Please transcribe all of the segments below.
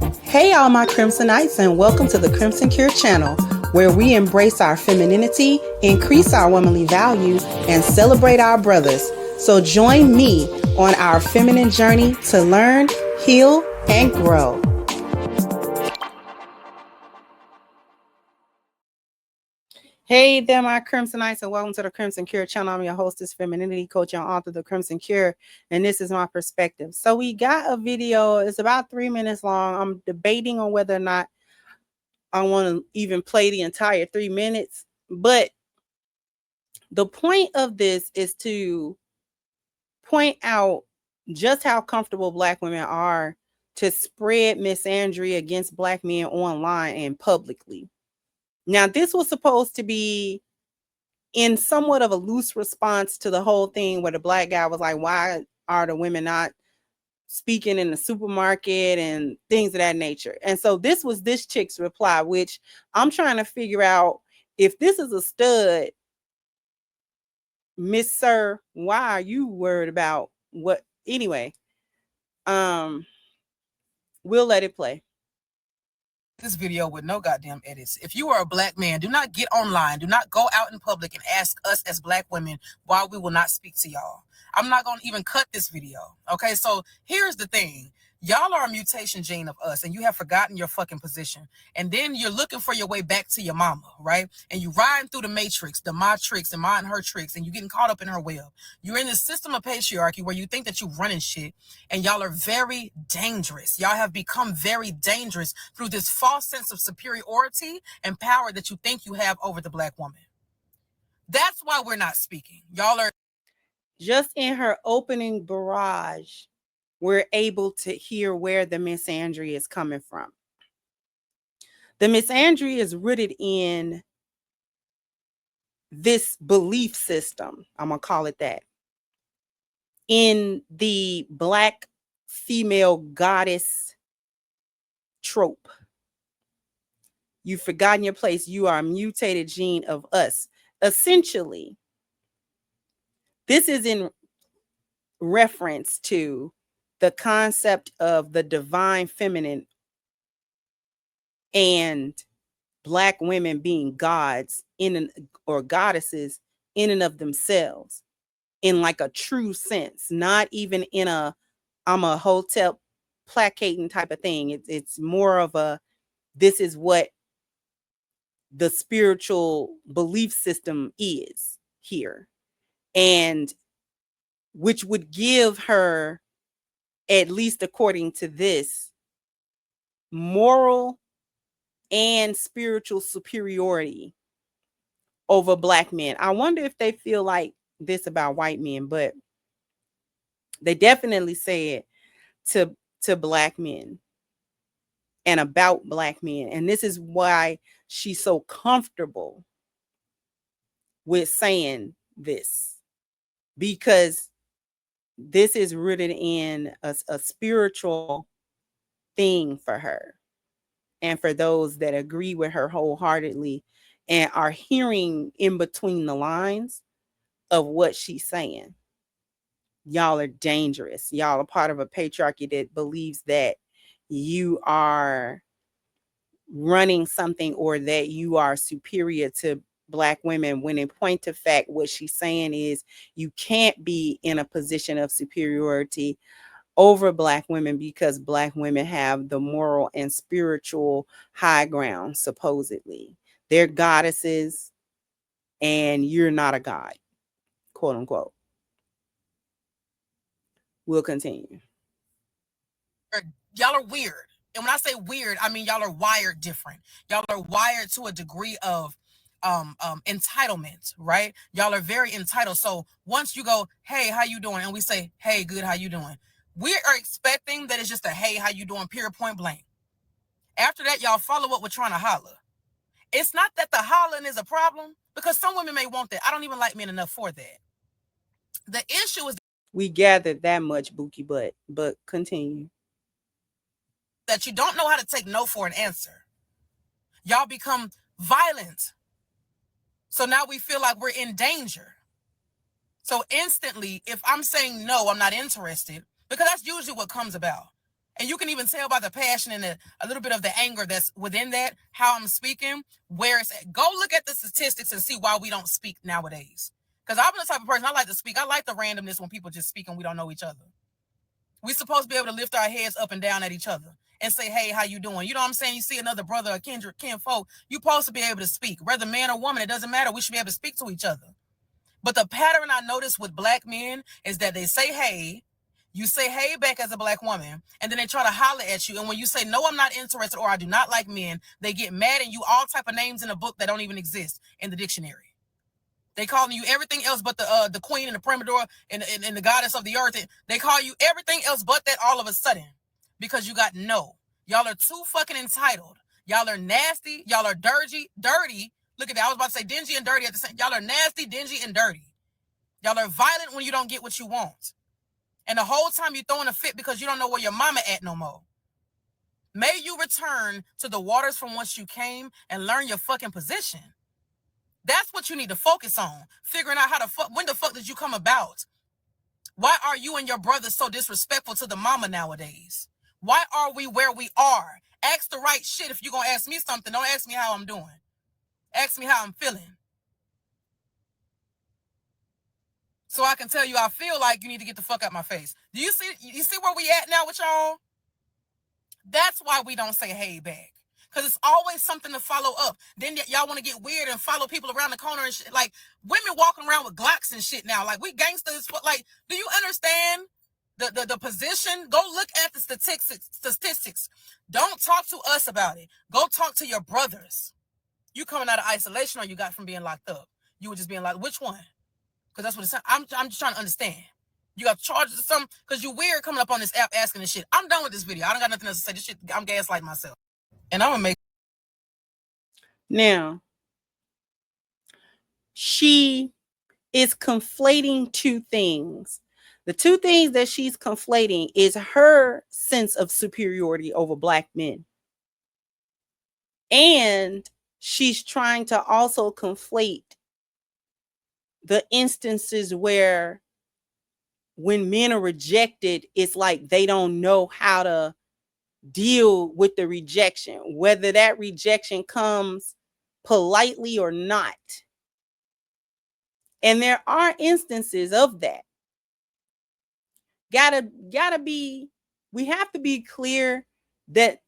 Hey, all my Crimsonites, and welcome to the Crimson Cure channel, where we embrace our femininity, increase our womanly value, and celebrate our brothers. So join me on our feminine journey to learn, heal, and grow. Hey there, my Crimsonites, and welcome to the Crimson Cure channel. I'm your hostess, femininity coach, and author of the Crimson Cure, and this is my perspective. So we got a video. It's about 3 minutes long. I'm debating on whether or not I want to even play the entire 3 minutes, but the point of this is to point out just how comfortable Black women are to spread misandry against Black men online and publicly. Now, this was supposed to be in somewhat of a loose response to the whole thing where the Black guy was like, why are the women not speaking in the supermarket and things of that nature? And so this was this chick's reply, which I'm trying to figure out if this is a stud. Miss Sir, why are you worried about what? Anyway, we'll let it play. This video with no goddamn edits. If you are a Black man, do not get online. Do not go out in public and ask us as Black women why we will not speak to y'all. I'm not going to even cut this video. Okay, so here's the thing. Y'all are a mutation gene of us, and you have forgotten your fucking position. And then you're looking for your way back to your mama, right? And you riding through the matrix, the my tricks and my and her tricks, and you getting caught up in her web. You're in this system of patriarchy where you think that you're running shit, and y'all are very dangerous. Y'all have become very dangerous through this false sense of superiority and power that you think you have over the Black woman. That's why we're not speaking. Y'all are... Just in her opening barrage, we're able to hear where the misandry is coming from. The misandry is rooted in this belief system, I'm going to call it that, in the Black female goddess trope. You've forgotten your place. You are a mutated gene of us. Essentially, this is in reference to the concept of the divine feminine and Black women being gods or goddesses in and of themselves, in like a true sense, not even in a I'm a hotel placating type of thing. It's more of a, this is what the spiritual belief system is here, and which would give her, at least according to this, moral and spiritual superiority over Black men. I wonder if they feel like this about white men, but they definitely say it to Black men and about Black men. And this is why she's so comfortable with saying this, because this is rooted in a spiritual thing for her, and for those that agree with her wholeheartedly and are hearing in between the lines of what she's saying. Y'all are dangerous. Y'all are part of a patriarchy that believes that you are running something or that you are superior to Black women, when in point of fact, what she's saying is you can't be in a position of superiority over Black women because Black women have the moral and spiritual high ground, supposedly. They're goddesses and you're not a god, quote unquote. We'll continue. Y'all are weird. And when I say weird, I mean y'all are wired different. Y'all are wired to a degree of entitlement, right? Y'all are very entitled. So once you go, hey, how you doing? And we say, hey, good, how you doing? We are expecting that it's just a hey, how you doing, period, point blank. After that, y'all follow up with trying to holler. It's not that the hollering is a problem, because some women may want that. I don't even like men enough for that. The issue is we gathered that much, Bookie Butt, but continue. That you don't know how to take no for an answer. Y'all become violent. So now we feel like we're in danger. So instantly, if I'm saying no, I'm not interested, because that's usually what comes about. And you can even tell by the passion and a little bit of the anger that's within that, how I'm speaking, where it's at. Go look at the statistics and see why we don't speak nowadays. Because I'm the type of person, I like to speak. I like the randomness when people just speak and we don't know each other. We're supposed to be able to lift our heads up and down at each other and say, hey, how you doing? You know what I'm saying? You see another brother or Kendra, kinfolk, you're supposed to be able to speak. Whether man or woman, it doesn't matter. We should be able to speak to each other. But the pattern I notice with black men is that they say, hey, you say hey back as a black woman, and then they try to holler at you. And when you say, no, I'm not interested, or I do not like men, they get mad at you all type of names in a book that don't even exist in the dictionary. They calling you everything else but the queen and the primador and the goddess of the earth. They call you everything else but that all of a sudden because you got no. Y'all are too fucking entitled. Y'all are nasty. Y'all are dirty. Look at that. I was about to say dingy and dirty at the same. Y'all are nasty, dingy, and dirty. Y'all are violent when you don't get what you want. And the whole time you're throwing a fit because you don't know where your mama at no more. May you return to the waters from whence you came and learn your fucking position. That's what you need to focus on. Figuring out how the fuck, when the fuck did you come about? Why are you and your brothers so disrespectful to the mama nowadays? Why are we where we are? Ask the right shit if you're going to ask me something. Don't ask me how I'm doing. Ask me how I'm feeling. So I can tell you I feel like you need to get the fuck out my face. Do you see where we at now with y'all? That's why we don't say hey back. Because it's always something to follow up. Then y'all want to get weird and follow people around the corner and shit. Like, women walking around with Glocks and shit now. Like, we gangsters. Like, do you understand the position? Go look at the statistics. Don't talk to us about it. Go talk to your brothers. You coming out of isolation or you got from being locked up? You were just being like, which one? Because that's what it's. I'm just trying to understand. You got charges or something? Because you weird coming up on this app asking this shit. I'm done with this video. I don't got nothing else to say. This shit, I'm gaslighting myself. And I'm going to make. Now, she is conflating two things. The two things that she's conflating is her sense of superiority over black men. And she's trying to also conflate the instances where when men are rejected, it's like they don't know how to deal with the rejection, whether that rejection comes politely or not. And there are instances of that. We have to be clear that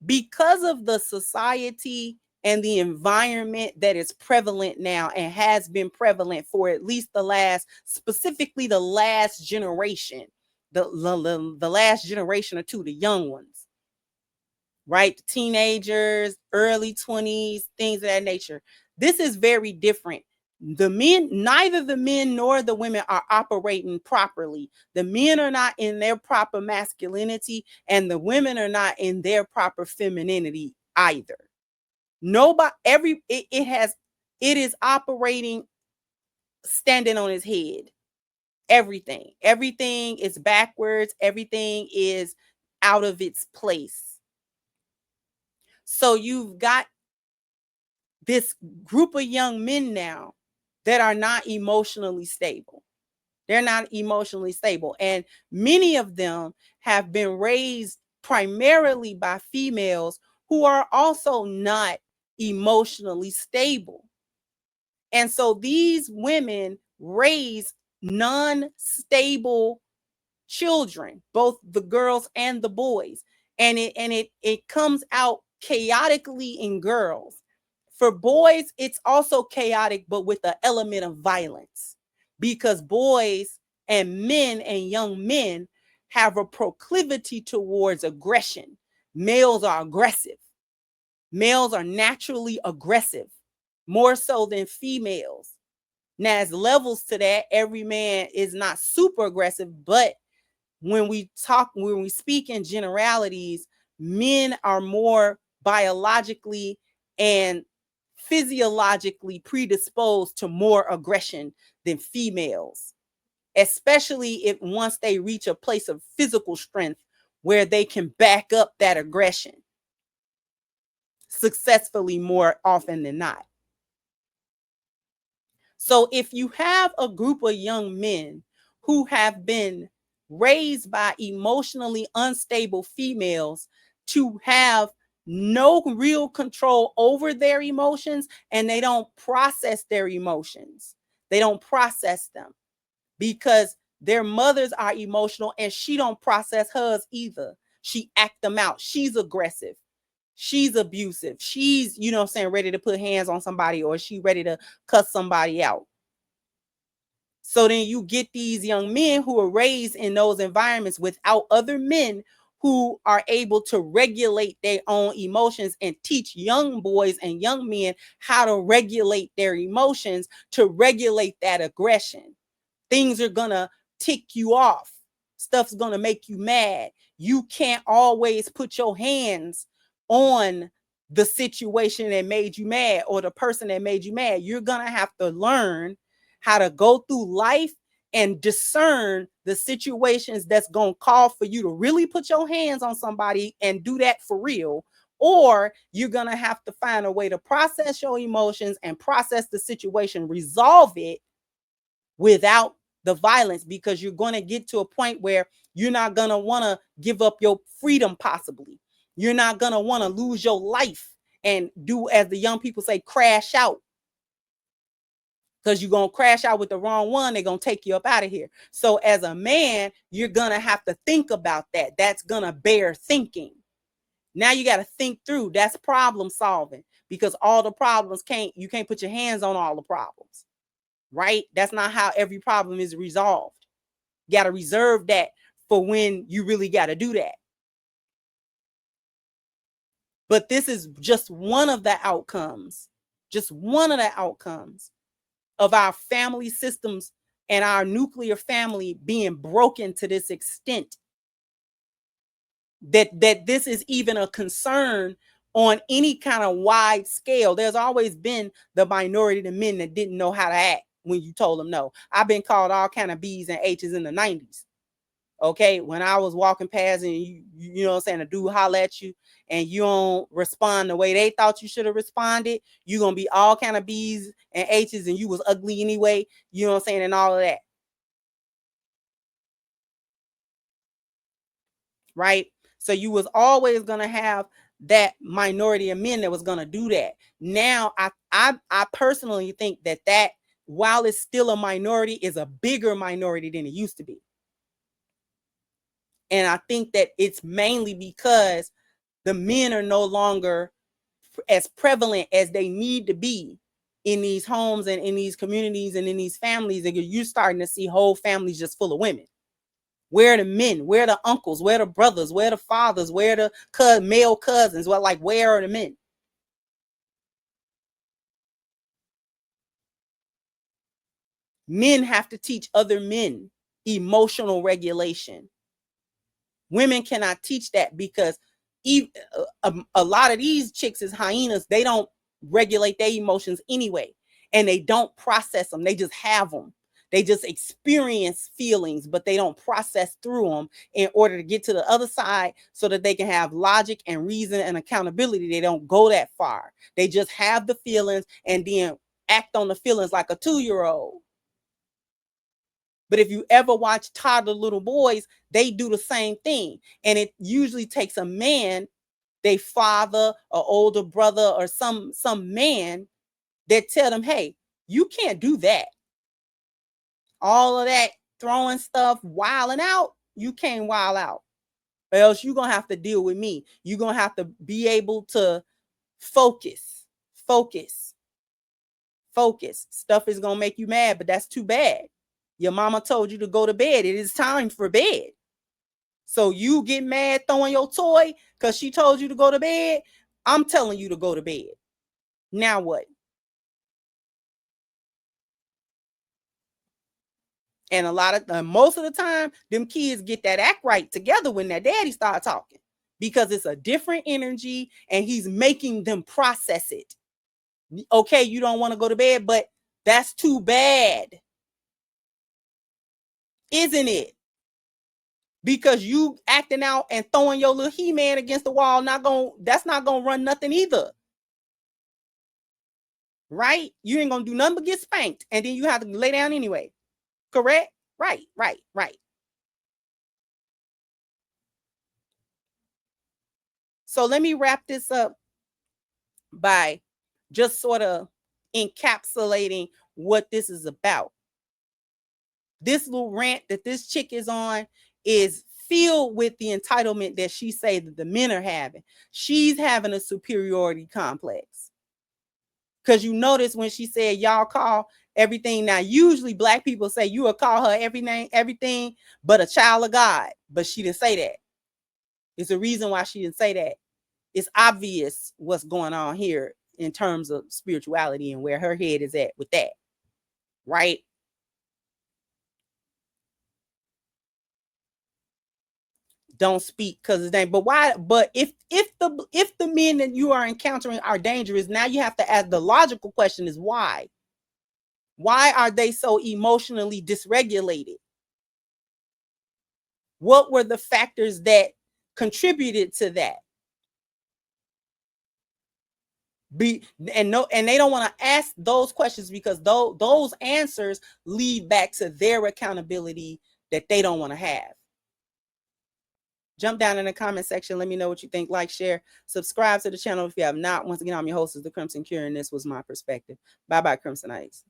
because of the society and the environment that is prevalent now and has been prevalent for at least specifically the last generation, the last generation or two, the young ones, right? The teenagers, early 20s, things of that nature. This is very different. Neither the men nor the women are operating properly. The men are not in their proper masculinity and the women are not in their proper femininity either. It is operating standing on its head. Everything is backwards. Everything is out of its place. So you've got this group of young men now that are not emotionally stable. They're not emotionally stable. And many of them have been raised primarily by females who are also not emotionally stable. And so these women raise non-stable children, both the girls and the boys. And it comes out chaotically in girls. For boys, it's also chaotic, but with an element of violence, because boys and men and young men have a proclivity towards aggression. Males are aggressive. Males are naturally aggressive, more so than females. Now, as levels to that, every man is not super aggressive, but when we speak in generalities, men are more biologically and physiologically predisposed to more aggression than females, especially if once they reach a place of physical strength where they can back up that aggression successfully more often than not. So if you have a group of young men who have been raised by emotionally unstable females to have no real control over their emotions, and they don't process their emotions. They don't process them because their mothers are emotional and she don't process hers either. She act them out. She's aggressive. She's abusive. She's, you know what I'm saying, ready to put hands on somebody, or she ready to cuss somebody out. So then you get these young men who are raised in those environments without other men who are able to regulate their own emotions and teach young boys and young men how to regulate their emotions, to regulate that aggression. Things are gonna tick you off. Stuff's gonna make you mad. You can't always put your hands on the situation that made you mad or the person that made you mad. You're gonna have to learn how to go through life and discern the situations that's gonna call for you to really put your hands on somebody and do that for real. Or you're gonna have to find a way to process your emotions and process the situation, resolve it without the violence, because you're going to get to a point where you're not going to want to give up your freedom. Possibly you're not going to want to lose your life and do, as the young people say, crash out, because you're going to crash out with the wrong one. They're going to take you up out of here. So as a man, you're going to have to think about that. That's going to bear thinking. Now you got to think through. That's problem solving, because all the problems you can't put your hands on all the problems. Right? That's not how every problem is resolved. You got to reserve that for when you really got to do that. But this is just one of the outcomes, of our family systems and our nuclear family being broken to this extent that this is even a concern on any kind of wide scale. There's always been the minority of men that didn't know how to act when you told them no. I've been called all kind of B's and H's in the 90s. Okay, when I was walking past and you know what I'm saying, a dude holler at you and you don't respond the way they thought you should have responded, you're gonna be all kind of B's and H's, and you was ugly anyway, you know what I'm saying, and all of that. Right? So you was always gonna have that minority of men that was gonna do that. Now I personally think that while it's still a minority, is a bigger minority than it used to be. And I think that it's mainly because the men are no longer as prevalent as they need to be in these homes and in these communities and in these families. And you're starting to see whole families just full of women. Where are the men? Where are the uncles? Where are the brothers? Where are the fathers? Where are the male cousins? Well, like, where are the men? Men have to teach other men emotional regulation. Women cannot teach that, because a lot of these chicks is hyenas. They don't regulate their emotions anyway, and they don't process them. They just have them. They just experience feelings, but they don't process through them in order to get to the other side so that they can have logic and reason and accountability. They don't go that far. They just have the feelings and then act on the feelings like a 2-year-old. But if you ever watch toddler little boys, they do the same thing. And it usually takes a man, their father, or older brother, or some man that tell them, hey, you can't do that. All of that throwing stuff, wilding out, you can't wild out. Or else you're going to have to deal with me. You're going to have to be able to focus. Stuff is going to make you mad, but that's too bad. Your mama told you to go to bed. It is time for bed. So you get mad throwing your toy because she told you to go to bed. I'm telling you to go to bed. Now what? And most of the time, them kids get that act right together when their daddy start talking, because it's a different energy and he's making them process it. Okay, you don't want to go to bed, but that's too bad. Isn't it? Because you acting out and throwing your little He-Man against the wall, that's not gonna run nothing either. Right? You ain't gonna do nothing but get spanked, and then you have to lay down anyway. Correct? Right. So let me wrap this up by just sort of encapsulating what this is about. This little rant that this chick is on is filled with the entitlement that she say that the men are having. She's having a superiority complex. Because you notice when she said y'all call everything, now usually black people say you will call her everything but a child of God, but she didn't say that. It's a reason why she didn't say that. It's obvious what's going on here in terms of spirituality and where her head is at with that, right? Don't speak because it's dangerous. But why? But if the men that you are encountering are dangerous, now you have to ask the logical question: is why? Why are they so emotionally dysregulated? What were the factors that contributed to that? And they don't want to ask those questions because those answers lead back to their accountability that they don't want to have. Jump down in the comment section. Let me know what you think. Like, share, subscribe to the channel if you have not. Once again, I'm your host, is the Crimson Cure, and this was my perspective. Bye-bye, Crimsonites.